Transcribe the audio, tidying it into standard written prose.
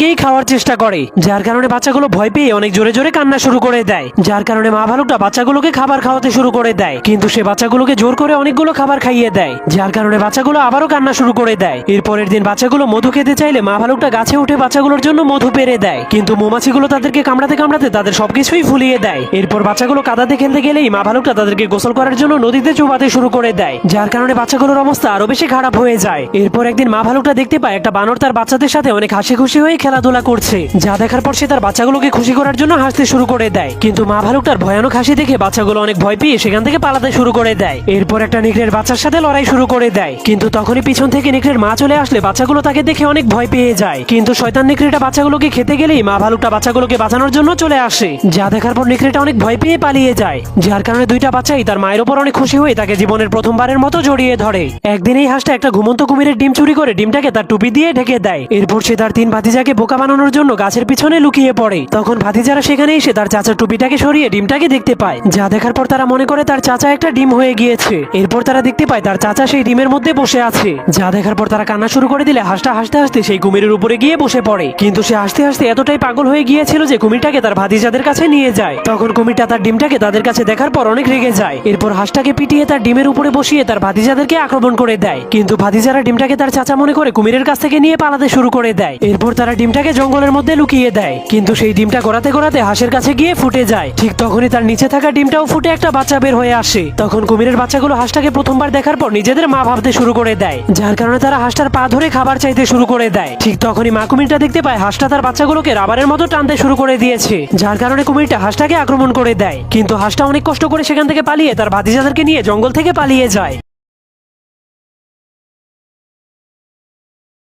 বাচ্চাগুলোকেই খাওয়ার চেষ্টা করে, যার কারণে বাচ্চাগুলো ভয় পেয়ে অনেক জোরে জোরে কান্না শুরু করে দেয়। যার কারণে মা ভালুকটা বাচ্চাগুলোকে খাবার খাওয়াতে শুরু করে দেয়, কিন্তু সে বাচ্চাগুলোকে জোর করে অনেকগুলো খাবার খাইয়ে দেয়, যার কারণে বাচ্চাগুলো আবারও কান্না শুরু করে দেয়। এরপরের দিন বাচ্চাগুলো মধু খেতে চাইলে মা ভালুকটা গাছে উঠে বাচ্চাগুলোর জন্য মধু পেরে দেয়, কিন্তু মৌমাছিগুলো তাদেরকে কামড়াতে কামড়াতে তাদের সবকিছুই ফুলিয়ে দেয়। এরপর বাচ্চাগুলো কাদাতে খেলতে গেলেই মা ভালুকটা তাদেরকে গোসল করার জন্য নদীতে চুবাতে শুরু করে দেয়, যার কারণে বাচ্চাগুলোর অবস্থা আরো বেশি খারাপ হয়ে যায়। এরপর একদিন মা ভালুকটা দেখতে পায় একটা বানর তার বাচ্চাদের সাথে অনেক হাসি খুশি হয়ে খেলাধুলা করছে, যা দেখার পর সে তার বাচ্চাগুলোকে খুশি করার জন্য হাসতে শুরু করে দেয়। কিন্তু মা ভালুকটার ভয়ানক হাসি দেখে বাচ্চাগুলো অনেক ভয় পেয়ে সেখান থেকে পালাতে শুরু করে দেয়। এরপর একটা নেকড়ের বাচ্চার সাথে লড়াই শুরু করে দেয়, কিন্তু তখনই পিছন থেকে নেকড়ের মা চলে আসলে বাচ্চাগুলো তাকে দেখে অনেক ভয় পেয়ে যায়। কিন্তু শয়তান নেকড়েটা বাচ্চাগুলোকে খেতে গেলেই মা ভালুকটা বাচ্চাগুলোকে বাঁচানোর জন্য চলে আসে, যা দেখার পর নেকড়েটা অনেক ভয় পেয়ে পালিয়ে যায়। যার কারণে দুইটা বাচ্চাই তার মায়ের উপর অনেক খুশি হয়ে তাকে জীবনের প্রথমবারের মতো জড়িয়ে ধরে। একদিন এই হাঁসটা একটা ঘুমন্ত কুমিরের ডিম চুরি করে ডিমটাকে তার টুপি দিয়ে ঢেকে দেয়। এরপর সে তার তিন ভাতিজাকে বোকা বানানোর জন্য গাছের পিছনে লুকিয়ে পড়ে। তখন ভাতিজারা সেখানে এসে তার চাচার টুপিটাকে সরিয়ে ডিমটাকে দেখতে পায়, যা দেখার পর তারা মনে করে তার চাচা একটা ডিম হয়ে গিয়েছে। এরপর তারা দেখতে পায় তার চাচা সেই ডিমের মধ্যে বসে আছে, যা দেখার পর তারা কান্না শুরু করে দিলে হাঁসটা হাসতে হাসতে সেই কুমিরের উপরে গিয়ে বসে পড়ে। কিন্তু সে হাসতে হাসতে এতটাই পাগল হয়ে গিয়েছিল যে কুমিরটাকে তার ভাতিজাদের কাছে নিয়ে যায়। তখন কুমিরটা তার ডিমটাকে তাদের কাছে দেখার পর অনেক রেগে যায়। এরপর হাঁসটাকে পিটিয়ে তার ডিমের উপরে বসিয়ে তার ভাতিজাদেরকে আক্রমণ করে দেয়, কিন্তু ভাতিজারা ডিমটাকে তার চাচা মনে করে কুমিরের কাছ থেকে নিয়ে পালাতে শুরু করে দেয়। এরপর তারা ডিমটাকে জঙ্গলের মধ্যে লুকিয়ে দেয়, কিন্তু সেই ডিমটা গড়াতে গড়াতে হাঁসের কাছে গিয়ে ফুটে যায়। ঠিক তখনই তার নিচে থাকা ডিমটাও ফুটে একটা বাচ্চা বের হয়ে আসে। তখন কুমিরের বাচ্চাগুলো হাঁসটাকে প্রথমবার দেখার পর নিজেদের মা ভাবতে শুরু করে দেয়, যার কারণে তারা হাঁসটার পা ধরে খাবার চাইতে শুরু করে দেয়। ঠিক তখনই মা কুমিরটা দেখতে পায় হাঁসটা তার বাচ্চাগুলোকে রাবারের মতো টানতে শুরু করে দিয়েছে, যার কারণে কুমিরটা হাঁসটাকে আক্রমণ করে দেয়। কিন্তু হাঁসটা অনেক কষ্ট করে সেখান থেকে পালিয়ে তার ভাতিজাদেরকে নিয়ে জঙ্গল থেকে পালিয়ে যায়।